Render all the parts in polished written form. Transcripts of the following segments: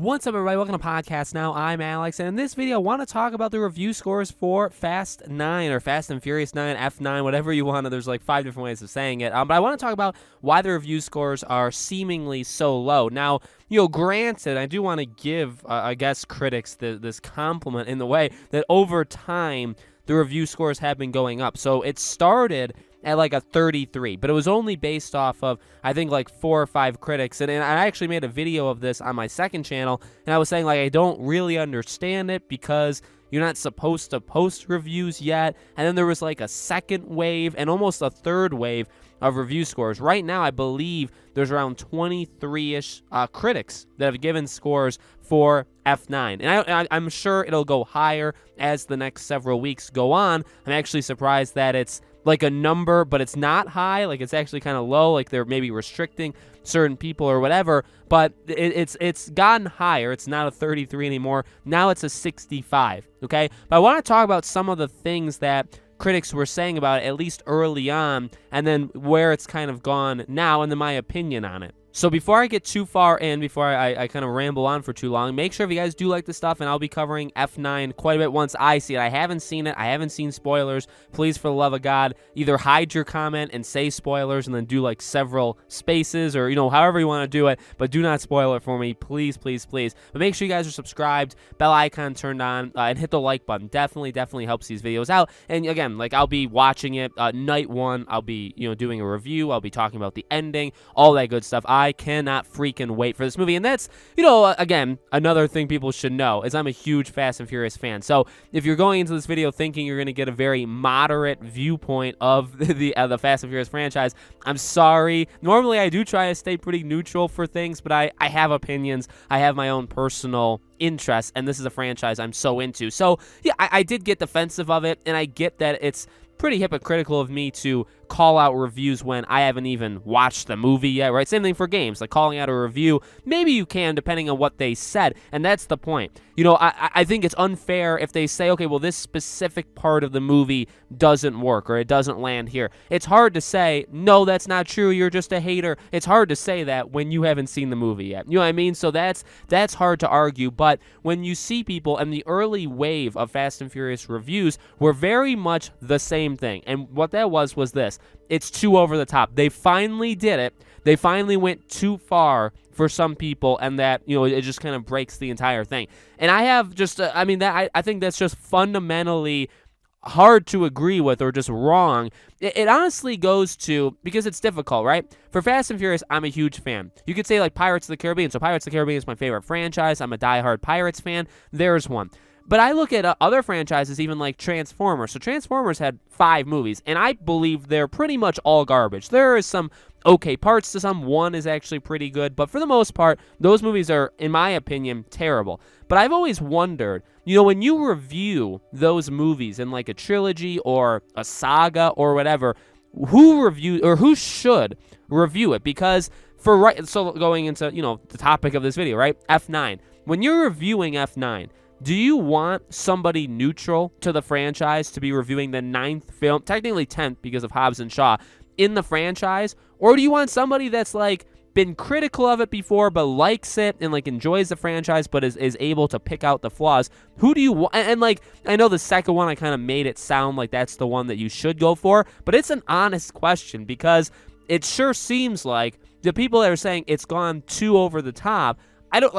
What's up, everybody? Welcome to Podcast Now. I'm Alex, and in this video, I want to talk about the review scores for Fast 9 or Fast and Furious 9, F9, whatever you want. There's like 5 different ways of saying it. But I want to talk about why the review scores are seemingly so low. Now, granted, I do want to give, I guess, critics this compliment in the way that over time, the review scores have been going up. So it started at like a 33, but it was only based off of, I think, like 4 or 5 critics. And I actually made a video of this on my second channel, and I was saying, like, I don't really understand it because you're not supposed to post reviews yet. And then there was like a second wave and almost a third wave of review scores. Right now, I believe there's around 23-ish critics that have given scores for F9. And I'm sure it'll go higher as the next several weeks go on. I'm actually surprised that it's like a number, but it's not high. Like, it's actually kind of low. Like, they're maybe restricting certain people or whatever. But it's gotten higher. It's not a 33 anymore. Now it's a 65. Okay, but I want to talk about some of the things that critics were saying about it, at least early on, and then where it's kind of gone now, and then my opinion on it. So before I get too far in, before I kind of ramble on for too long, make sure if you guys do like this stuff, and I'll be covering F9 quite a bit once I see it. I haven't seen it. I haven't seen spoilers. Please, for the love of God, either hide your comment and say spoilers and then do like several spaces or, however you want to do it, but do not spoil it for me. Please, please, please. But make sure you guys are subscribed, bell icon turned on, and hit the like button. Definitely helps these videos out. And again, like, I'll be watching it night one. I'll be, doing a review. I'll be talking about the ending, all that good stuff. I cannot freaking wait for this movie. And that's, again, another thing people should know is I'm a huge Fast and Furious fan. So if you're going into this video thinking you're going to get a very moderate viewpoint of the Fast and Furious franchise, I'm sorry. Normally I do try to stay pretty neutral for things, but I have opinions. I have my own personal interests, and this is a franchise I'm so into. So yeah, I did get defensive of it, and I get that it's pretty hypocritical of me to call out reviews when I haven't even watched the movie yet, right? Same thing for games, like calling out a review. Maybe you can, depending on what they said, and that's the point. I think it's unfair if they say, okay, well, this specific part of the movie doesn't work or it doesn't land here. It's hard to say, no, that's not true, you're just a hater. It's hard to say that when you haven't seen the movie yet. You know what I mean? So that's hard to argue, but when you see people, and the early wave of Fast and Furious reviews were very much the same thing, and what that was this: it's too over the top. They finally did it. They finally went too far for some people, and that, it just kind of breaks the entire thing. And I have just, I think that's just fundamentally hard to agree with, or just wrong. It honestly goes to, because it's difficult, right? For Fast and Furious, I'm a huge fan. You could say like Pirates of the Caribbean. So Pirates of the Caribbean is my favorite franchise. I'm a diehard Pirates fan. There's one. But I look at other franchises, even like Transformers. So Transformers had 5 movies, and I believe they're pretty much all garbage. There is some okay parts to some. One is actually pretty good, but for the most part, those movies are, in my opinion, terrible. But I've always wondered, when you review those movies in like a trilogy or a saga or whatever, who should review it? Because so going into, the topic of this video, right? F9. When you're reviewing F9, do you want somebody neutral to the franchise to be reviewing the 9th film, technically 10th because of Hobbs and Shaw, in the franchise? Or do you want somebody that's like been critical of it before but likes it and like enjoys the franchise but is able to pick out the flaws? Who do you want? And like, I know the second one, I kind of made it sound like that's the one that you should go for, but it's an honest question, because it sure seems like the people that are saying it's gone too over the top,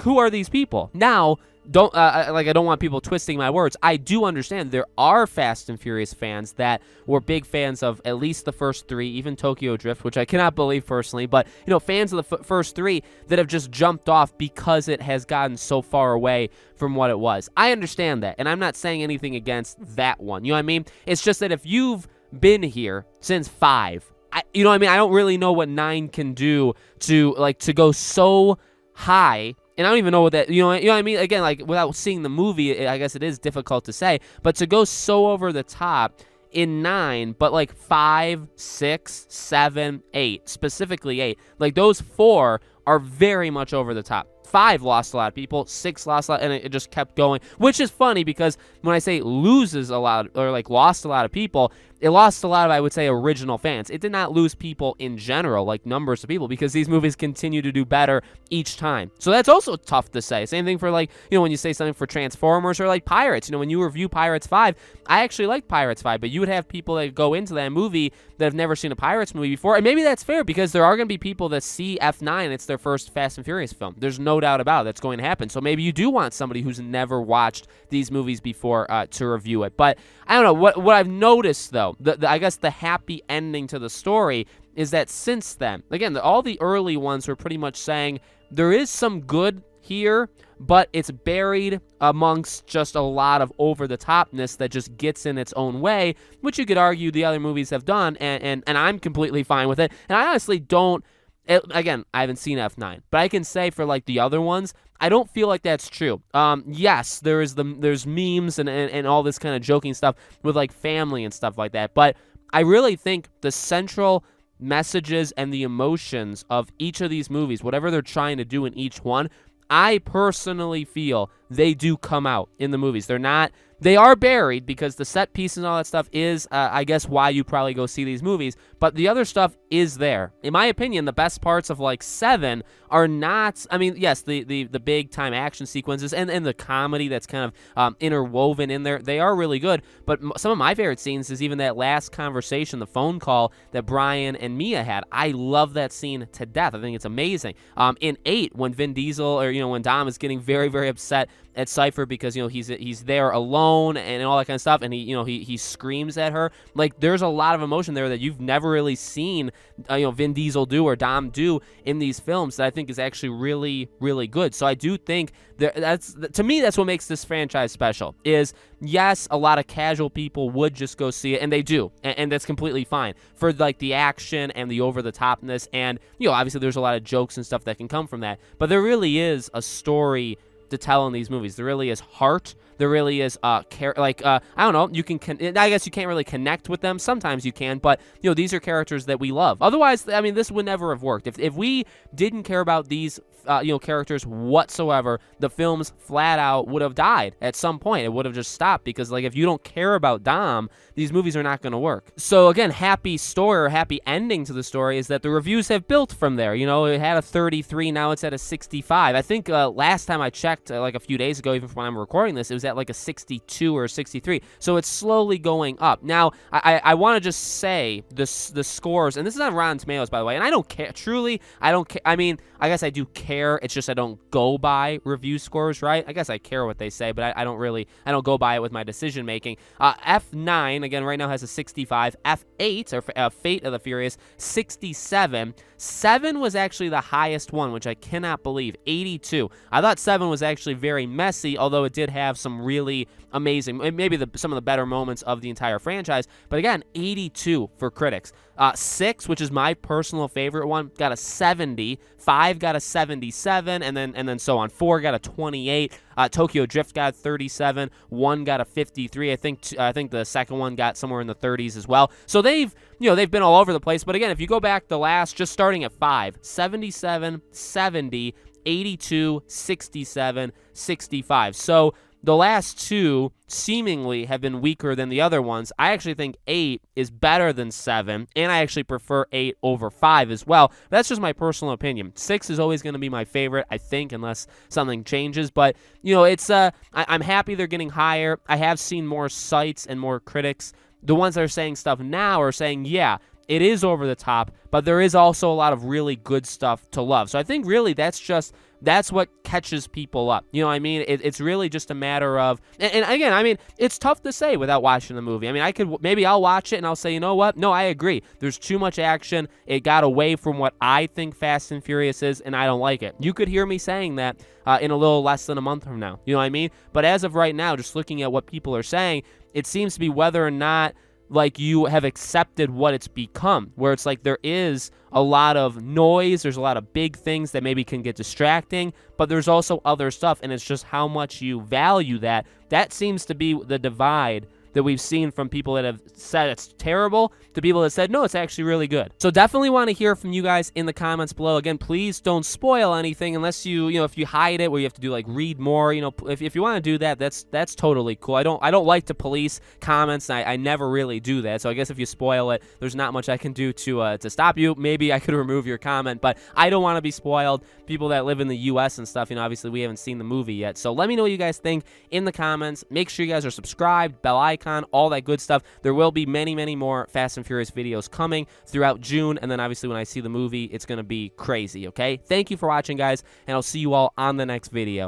who are these people? Now, I don't want people twisting my words. I do understand there are Fast and Furious fans that were big fans of at least the first 3, even Tokyo Drift, which I cannot believe personally, but, fans of the first 3 that have just jumped off because it has gotten so far away from what it was. I understand that, and I'm not saying anything against that one. You know what I mean? It's just that if you've been here since 5, I don't really know what 9 can do to go so high. And I don't even know what that, you know what I mean? Again, like, without seeing the movie, I guess it is difficult to say. But to go so over the top in 9, but like 5, 6, 7, 8, specifically 8, like those 4 are very much over the top. 5 lost a lot of people, 6 lost a lot, and it just kept going, which is funny because when I say loses a lot, or like lost a lot of people, it lost a lot of, I would say, original fans. It did not lose people in general, like numbers of people, because these movies continue to do better each time. So that's also tough to say. Same thing for, like, when you say something for Transformers or like Pirates. When you review Pirates 5, I actually like Pirates 5, but you would have people that go into that movie that have never seen a Pirates movie before, and maybe that's fair because there are going to be people that see F9 and it's their first Fast and Furious film. There's no doubt about it. That's going to happen. So maybe you do want somebody who's never watched these movies before to review it. But I don't know. What I've noticed, though, I guess the happy ending to the story is that since then, again, all the early ones were pretty much saying there is some good here, but it's buried amongst just a lot of over-the-topness that just gets in its own way, which you could argue the other movies have done, and I'm completely fine with it. And I honestly don't, again, I haven't seen F9, but I can say for, like, the other ones, I don't feel like that's true. Yes, there's memes and all this kind of joking stuff with, like, family and stuff like that, but I really think the central messages and the emotions of each of these movies, whatever they're trying to do in each one, I personally feel they do come out in the movies. They are buried because the set piece and all that stuff is, I guess, why you probably go see these movies. But the other stuff is there. In my opinion, the best parts of, like, 7 are not, I mean, yes, the big time action sequences and the comedy that's kind of interwoven in there, they are really good. But some of my favorite scenes is even that last conversation, the phone call that Brian and Mia had. I love that scene to death. I think it's amazing. In 8, when Vin Diesel, or, when Dom is getting very, very upset at Cypher because, he's there alone and all that kind of stuff, and he screams at her. Like, there's a lot of emotion there that you've never really seen Vin Diesel do or Dom do in these films that I think is actually really, really good. So I do think to me that's what makes this franchise special. Is, yes, a lot of casual people would just go see it, and they do, and that's completely fine for, like, the action and the over-the-topness, and obviously there's a lot of jokes and stuff that can come from that, but there really is a story to tell in these movies. There really is heart. There really is I don't know, I guess you can't really connect with them. Sometimes you can, but these are characters that we love. Otherwise, I mean, this would never have worked. If we didn't care about these characters whatsoever, the films flat out would have died at some point. It would have just stopped because, like, if you don't care about Dom, these movies are not going to work. So again, happy story or happy ending to the story is that the reviews have built from there. It had a 33, now it's at a 65. I think last time I checked, like a few days ago, even from when I'm recording this, it was at like a 62 or 63. So it's slowly going up. Now, I want to just say the scores, and this is on Rotten Tomatoes, by the way, and I don't care. Truly, I don't care. I mean, I guess I do care. It's just I don't go by review scores, right? I guess I care what they say, but I don't go by it with my decision making. F9, again, right now has a 65. F8, or Fate of the Furious, 67. 7 was actually the highest one, which I cannot believe, 82. I thought 7 was actually very messy, although it did have some really amazing, maybe some of the better moments of the entire franchise. But again, 82 for critics. 6, which is my personal favorite one, got a 70. 5 got a 77, and then so on. 4 got a 28. Tokyo Drift got 37. 1 got a 53. I think the second one got somewhere in the 30s as well. So they've been all over the place. But again, if you go back just starting at 5, 77, 70, 82, 67, 65. So the last two seemingly have been weaker than the other ones. I actually think 8 is better than 7, and I actually prefer 8 over 5 as well. That's just my personal opinion. 6 is always going to be my favorite, I think, unless something changes. But, it's I'm happy they're getting higher. I have seen more sites and more critics. The ones that are saying stuff now are saying, yeah, it is over the top, but there is also a lot of really good stuff to love. So I think really that's what catches people up. You know what I mean? It's really just a matter of, and again, I mean, it's tough to say without watching the movie. I mean, maybe I'll watch it and I'll say, you know what? No, I agree. There's too much action. It got away from what I think Fast and Furious is, and I don't like it. You could hear me saying that in a little less than a month from now. You know what I mean? But as of right now, just looking at what people are saying, it seems to be whether or not, like, you have accepted what it's become, where it's like there is a lot of noise, there's a lot of big things that maybe can get distracting, but there's also other stuff, and it's just how much you value that. That seems to be the divide that we've seen from people that have said it's terrible to people that said, no, it's actually really good. So definitely want to hear from you guys in the comments below. Again, please don't spoil anything unless if you hide it where you have to do like read more, if you want to do that, that's totally cool. I don't like to police comments. I never really do that. So I guess if you spoil it, there's not much I can do to stop you. Maybe I could remove your comment, but I don't want to be spoiled. People that live in the US and stuff, obviously we haven't seen the movie yet. So let me know what you guys think in the comments. Make sure you guys are subscribed, bell icon, all that good stuff. There will be many, many more Fast and Furious videos coming throughout June, and then obviously when I see the movie, it's going to be crazy, okay? Thank you for watching, guys, and I'll see you all on the next video.